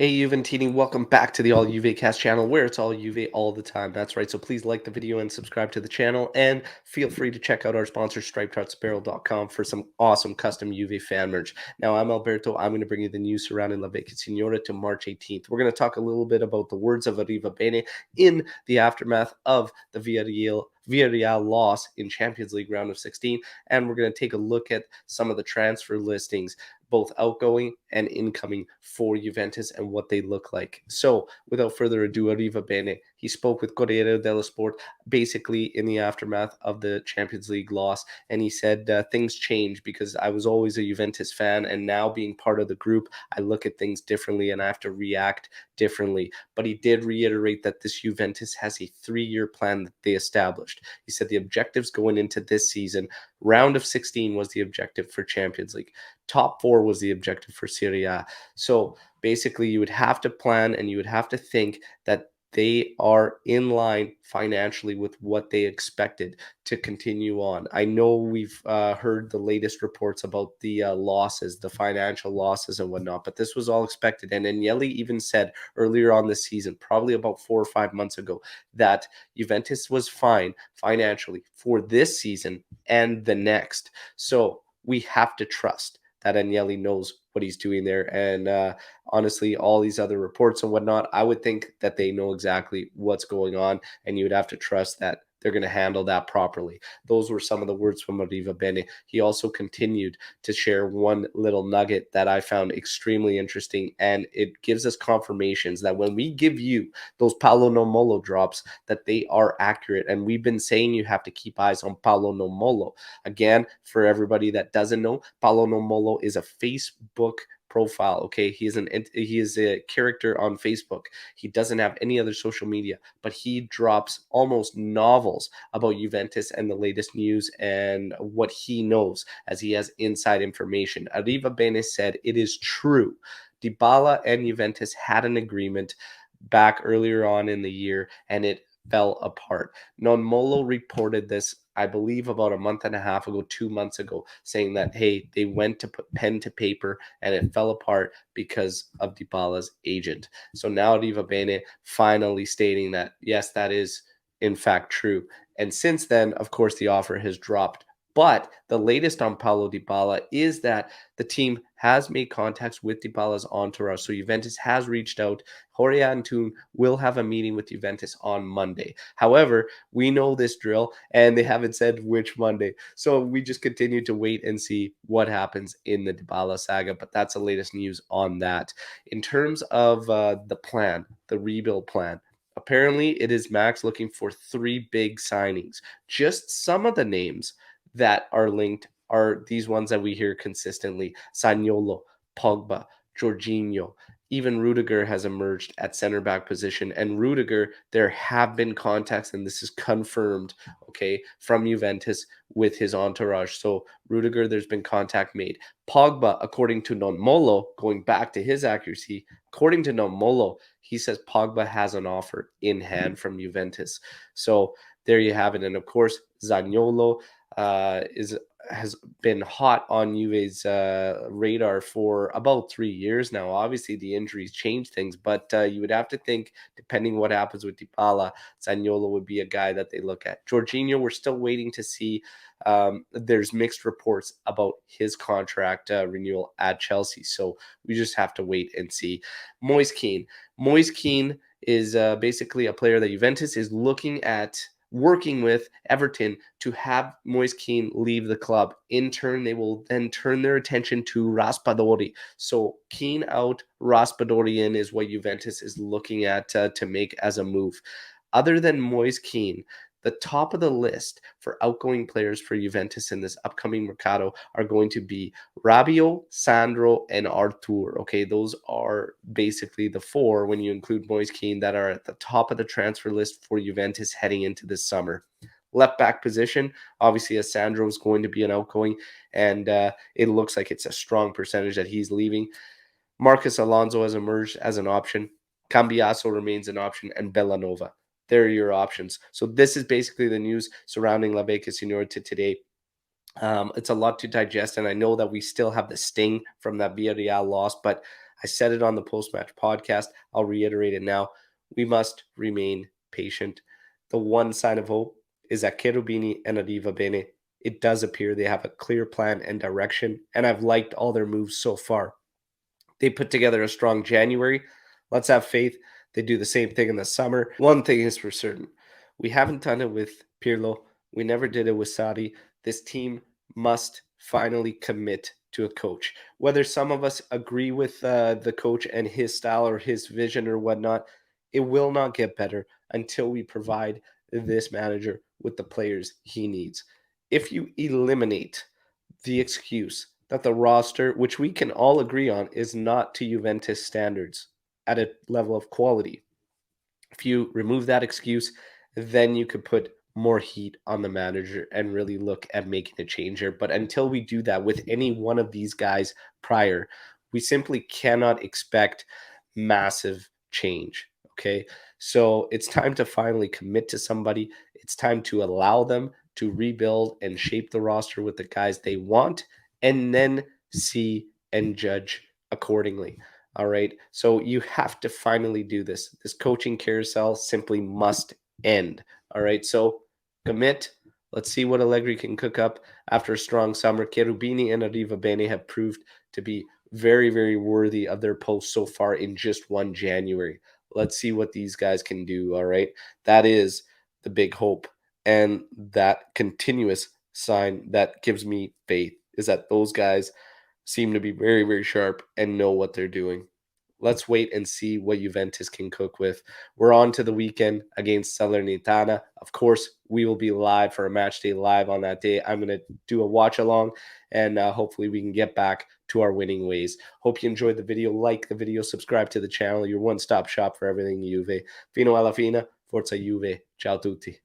Hey Juventini, welcome back to the All Juve Cast channel where it's all Juve all the time. That's right. So please like the video and subscribe to the channel, and feel free to check out our sponsor stripedheartsapparel.com for some awesome custom Juve fan merch. Now I'm Alberto. I'm going to bring you the news surrounding La Vecchia Signora to March 18th. We're going to talk a little bit about the words of Arriva Bene in the aftermath of the Villarreal loss in Champions League round of 16, and we're going to take a look at some of the transfer listings, both outgoing and incoming, for Juventus and what they look like. So, without further ado, Arriva Bene. He spoke with Corriere dello Sport basically in the aftermath of the Champions League loss, and he said things change because I was always a Juventus fan, and now being part of the group, I look at things differently and I have to react differently. But he did reiterate that this Juventus has a 3-year plan that they established. He said the objectives going into this season, round of 16 was the objective for Champions League. Top 4 was the objective for Serie A. So basically, you would have to plan and you would have to think that they are in line financially with what they expected to continue on. I know we've heard the latest reports about the losses, the financial losses and whatnot, but this was all expected. And Agnelli even said earlier on this season, probably about 4 or 5 months ago, that Juventus was fine financially for this season and the next. So we have to trust that Agnelli knows what he's doing there. And honestly, all these other reports and whatnot, I would think that they know exactly what's going on, and you would have to trust that they're going to handle that properly. Those were some of the words from Arriva Bene. He also continued to share one little nugget that I found extremely interesting, and it gives us confirmations that when we give you those Paolo Nomolo drops, that they are accurate. And we've been saying you have to keep eyes on Paolo Nomolo. Again, for everybody that doesn't know, Paolo Nomolo is a Facebook profile. Okay, he is a character on Facebook. He doesn't have any other social media, but he drops almost novels about Juventus and the latest news and what he knows, as he has inside information. Arriva Bene said it is true. Dybala and Juventus had an agreement back earlier on in the year, and it fell apart. Nonmolo reported this, I believe, about a month and a half ago, 2 months ago, saying that, hey, they went to put pen to paper and it fell apart because of Dybala's agent. So now Riva Bene finally stating that, yes, that is in fact true. And since then, of course, the offer has dropped. But the latest on Paulo Dybala is that the team has made contacts with Dybala's entourage. So Juventus has reached out. Jorge Antun will have a meeting with Juventus on Monday. However, we know this drill, and they haven't said which Monday. So we just continue to wait and see what happens in the Dybala saga. But that's the latest news on that. In terms of the plan, the rebuild plan, apparently it is Max looking for 3 big signings. Just some of the names that are linked are these ones that we hear consistently: Zaniolo, Pogba, Jorginho. Even Rudiger has emerged at center back position. And Rudiger, there have been contacts, and this is confirmed, okay, from Juventus with his entourage. So Rudiger, there's been contact made. Pogba, according to Nonmolo, going back to his accuracy, according to Nonmolo, he says Pogba has an offer in hand from Juventus. So there you have it. And of course, Zaniolo has been hot on Juve's radar for about 3 years now. Obviously, the injuries change things, but you would have to think, depending what happens with Dybala, Zaniolo would be a guy that they look at. Jorginho, we're still waiting to see. There's mixed reports about his contract renewal at Chelsea, so we just have to wait and see. Kean. Kean is basically a player that Juventus is looking at working with Everton to have Kean leave the club. In turn, they will then turn their attention to Raspadori. So Kean out, Raspadori in is what Juventus is looking at to make as a move. Other than Kean, the top of the list for outgoing players for Juventus in this upcoming mercado are going to be Rabiot, Sandro, and Artur. Okay, those are basically the 4, when you include Kean, that are at the top of the transfer list for Juventus heading into this summer. Left back position, obviously, as Sandro is going to be an outgoing, and it looks like it's a strong percentage that he's leaving. Marcus Alonso has emerged as an option. Cambiaso remains an option, and Bellanova. There are your options. So this is basically the news surrounding La Vecchia Signora to today. It's a lot to digest, and I know that we still have the sting from that Villarreal loss, but I said it on the post-match podcast. I'll reiterate it now. We must remain patient. The one sign of hope is that Cherubini and Arriva Bene, it does appear they have a clear plan and direction, and I've liked all their moves so far. They put together a strong January. Let's have faith they do the same thing in the summer. One thing is for certain. We haven't done it with Pirlo. We never did it with Sadi. This team must finally commit to a coach. Whether some of us agree with the coach and his style or his vision or whatnot, it will not get better until we provide this manager with the players he needs. If you eliminate the excuse that the roster, which we can all agree on, is not to Juventus standards at a level of quality. If you remove that excuse, then you could put more heat on the manager and really look at making a change here. But until we do that with any one of these guys prior, we simply cannot expect massive change. Okay. So it's time to finally commit to somebody. It's time to allow them to rebuild and shape the roster with the guys they want, and then see and judge accordingly. All right. So you have to finally do this. This coaching carousel simply must end. All right. So commit. Let's see what Allegri can cook up after a strong summer. Cherubini and Arriva Bene have proved to be very, very worthy of their post so far in just one January. Let's see what these guys can do. All right. That is the big hope. And that continuous sign that gives me faith is that those guys seem to be very, very sharp and know what they're doing. Let's wait and see what Juventus can cook with. We're on to the weekend against Salernitana. Of course, we will be live for a match day live on that day. I'm going to do a watch along, and hopefully we can get back to our winning ways. Hope you enjoyed the video. Like the video, subscribe to the channel, your one-stop shop for everything Juve. Finoallafine, Forza Juve. Ciao tutti.